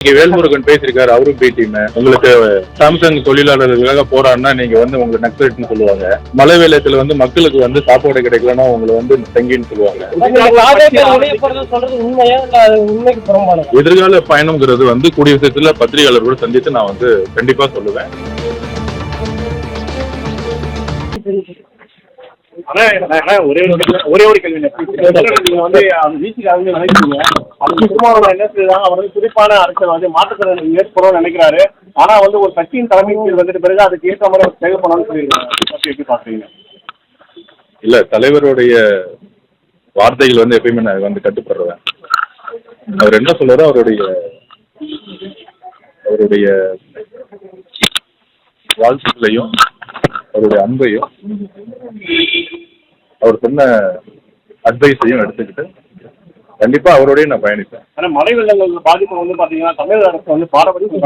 இன்னைக்கு வேல்முருகன் பேசியிருக்காரு, அவரும் பேட்டின்னு. உங்களுக்கு சாம்சங் தொழிலாளர்களுக்காக போராடினா நீங்க உங்களுக்கு நக்சலைட்னு சொல்லுவாங்க. மழை வெள்ளத்துல மக்களுக்கு சாப்பாடு கிடைக்கலன்னா உங்களை தங்கின்னு சொல்லுவாங்க. எதிர்கால பயணம்ங்கிறது கூடிய விஷயத்துல பத்திரிகையாளர்களோட சந்தித்து நான் கண்டிப்பா சொல்லுவேன். ஒரே ஒரு கேள்வி, நீங்க வீட்டுக்கு நினைக்கிறீங்க என்ன செய்யறாங்க, அவர் குறிப்பான அரசியல் மாற்றத்தை ஏற்படும் நினைக்கிறாரு. ஆனா ஒரு கட்சியின் தலைமைக்கு பிறகு அதுக்கு ஏற்ற மாதிரி அவர் செயல்படணும்னு சொல்லியிருக்காங்க. எப்படி பாக்குறீங்க? இல்ல, தலைவருடைய வார்த்தைகள் எப்பயுமே நான் கட்டுப்படுறேன். அவர் என்ன சொல்றாரோ அவருடைய வாழ்த்துக்களையும் அவருடைய அன்பையும் அவர் சொன்ன அட்வைஸையும் எடுத்துக்கிட்டு கண்டிப்பா அவரோடய நான் பயணிப்பேன். ஆனா மழை வெள்ளங்கள் பாதிப்பு பாத்தீங்கன்னா தமிழக அரசு பாரபட்சம்,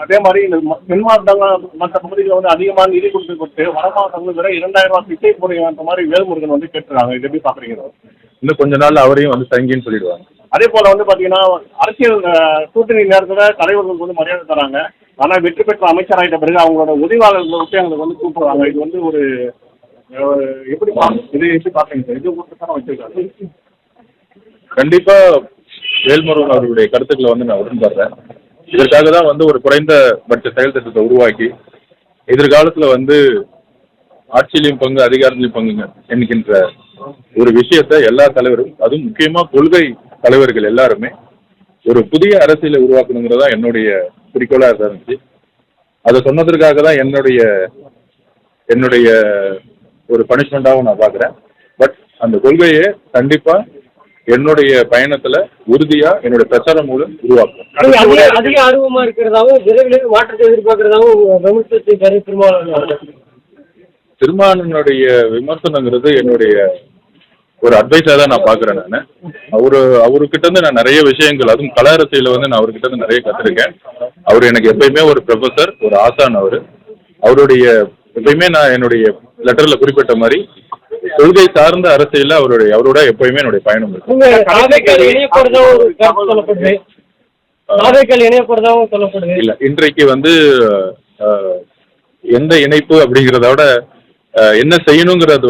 அதே மாதிரி இந்த தென் மாவட்டங்கள் மற்ற பகுதிகளில் அதிகமான நிதி கொடுத்து வட மாவட்டங்கள் வரை 2000 ரூபாய் சிகிச்சை போடுற மாதிரி வேல்முருகன் கேட்டுறாங்க. இது எப்படி பாக்குறீங்க? இன்னும் கொஞ்ச நாள் அவரையும் தங்கின்னு சொல்லிடுவாங்க. அதே போல பாத்தீங்கன்னா அரசியல் கூட்டணி நேரத்துல தலைவர்களுக்கு மரியாதை தராங்க. ஆனா வெற்றி பெற்ற அமைச்சராயிட்ட பிறகு அவங்களோட உதவியாளர்கள் அவங்களுக்கு கூப்பிடுறாங்க. இது ஒரு எப்படி இது எப்படி பாக்குறீங்க சார்? இது வச்சிருக்காங்க. கண்டிப்பா வேல்முருகன் அவர்களுடைய கருத்துக்களை நான் உடன்படுறேன். இதற்காக தான் ஒரு குறைந்தபட்ச செயல் திட்டத்தை உருவாக்கி எதிர்காலத்துல ஆட்சியிலையும் பங்கு அதிகாரத்திலையும் பங்குங்க என்கின்ற ஒரு விஷயத்தை எல்லா தலைவரும், அதுவும் முக்கியமா கொள்கை தலைவர்கள் எல்லாருமே ஒரு புதிய அரசியலை உருவாக்கணுங்கிறதா என்னுடைய குறிக்கோளா இருந்துச்சு. அதை சொன்னதற்காக தான் என்னுடைய ஒரு பனிஷ்மெண்டாகவும் நான் பார்க்குறேன். பட் அந்த கொள்கையை கண்டிப்பா என்னுடைய பயணத்துல உறுதியா என்னுடைய பிரச்சாரம் மூலம் உருவாக்கும். அதிக ஆர்வமா இருக்கிறதாவும் விரைவில் மாற்றத்தை எதிர்பார்க்கிறதாவும் திருமாவளவனுடைய விமர்சனங்கிறது என்னுடைய ஒரு அட்வைஸா தான் நான் பாக்குறேன். நான் அவர்கிட்ட இருந்து நான் நிறைய விஷயங்கள், அதுவும் கல அரசியல நான் அவர்கிட்ட இருந்து நிறைய கத்துருக்கேன். அவர் எனக்கு எப்பயுமே ஒரு ப்ரொஃபசர், ஒரு ஆசான். அவருடைய எப்பயுமே நான் என்னுடைய லெட்டர்ல குறிப்பிட்ட மாதிரி கொள்கை சார்ந்த அரசியல அவரோட எப்பயுமே என்னுடைய பயணம் இருக்கு. இல்ல, இன்றைக்கு எந்த இணைப்பு அப்படிங்கிறத விட என்ன செய்யணுங்கிறது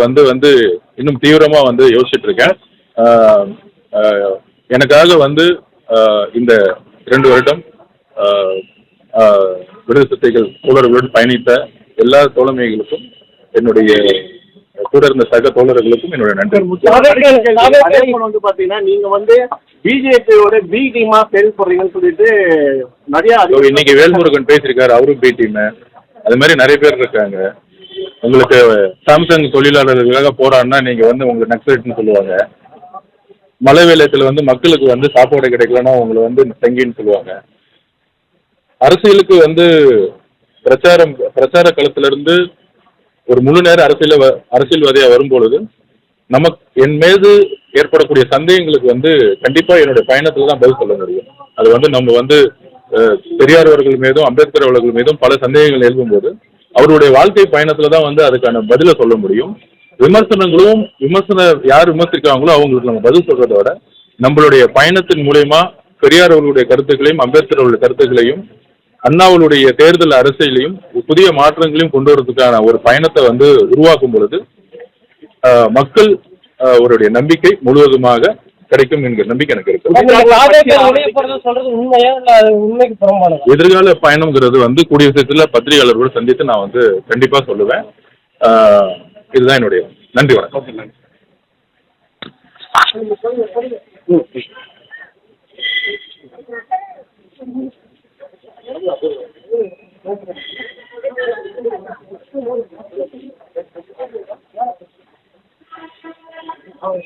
இன்னும் தீவிரமா யோசிச்சுட்டு இருக்கேன். எனக்காக இந்த 2 வருடம் விடுதலை சிறுத்தைகள் தோழர்களுடன் பயணித்த எல்லா தோழமைகளுக்கும், என்னுடைய கூட இருந்த சக தோழர்களுக்கும் என்னுடைய நன்றி. பாத்தீங்கன்னா நீங்க பிஜேபியோட பி டீமா செயல்படுறீங்கன்னு சொல்லிட்டு நிறைய இன்னைக்கு வேல்முருகன் பேசியிருக்காரு, அவரும் பேட்டின்னு. அது மாதிரி நிறைய பேர் இருக்காங்க. உங்களுக்கு சாம்சங் தொழிலாளர்களுக்காக போராடினா நீங்க உங்களுக்கு நக்சலைட்னு சொல்லுவாங்க. மழை வெள்ளத்துல மக்களுக்கு சாப்பாடு கிடைக்கலன்னா உங்களை தங்கின்னு சொல்லுவாங்க. அரசியலுக்கு பிரச்சார களத்துல இருந்து ஒரு முழு நேர அரசியல்வாதியா வரும்பொழுது என் மீது ஏற்படக்கூடிய சந்தேகங்களுக்கு கண்டிப்பா என்னுடைய பயணத்துல தான் பதில் சொல்ல முடியும். அது நம்ம பெரியார் அவர்கள் மீதும் அம்பேத்கர் அவர்கள் மீதும் பல சந்தேகங்கள் எழுப்பும்போது அவருடைய வாழ்க்கை பயணத்துல தான் அதுக்கான பதில சொல்ல முடியும். யார் விமர்சிக்கிறாங்களோ அவங்களுக்கு நம்ம பதில் சொல்றதை விட நம்மளுடைய பயணத்தின் மூலயமா பெரியார் அவர்களுடைய கருத்துக்களையும் அம்பேத்கர் அவர்களுடைய கருத்துக்களையும் அண்ணாவுடைய தேர்தல் அரசியலையும் புதிய மாற்றங்களையும் கொண்டு வரதுக்கான ஒரு பயணத்தை உருவாக்கும் பொழுது மக்கள் அவருடைய நம்பிக்கை முழுவதுமாக கிடைக்கும் என்கிற நம்பிக்கை எனக்கு இருக்கு. எதிர்கால பயணம்ங்கிறது கூடிய விஷயத்துல பத்திரிகையாளர்களோடு சந்தித்து நான் கண்டிப்பா சொல்லுவேன். இதுதான் என்னுடைய நன்றி. வணக்கம். அவர்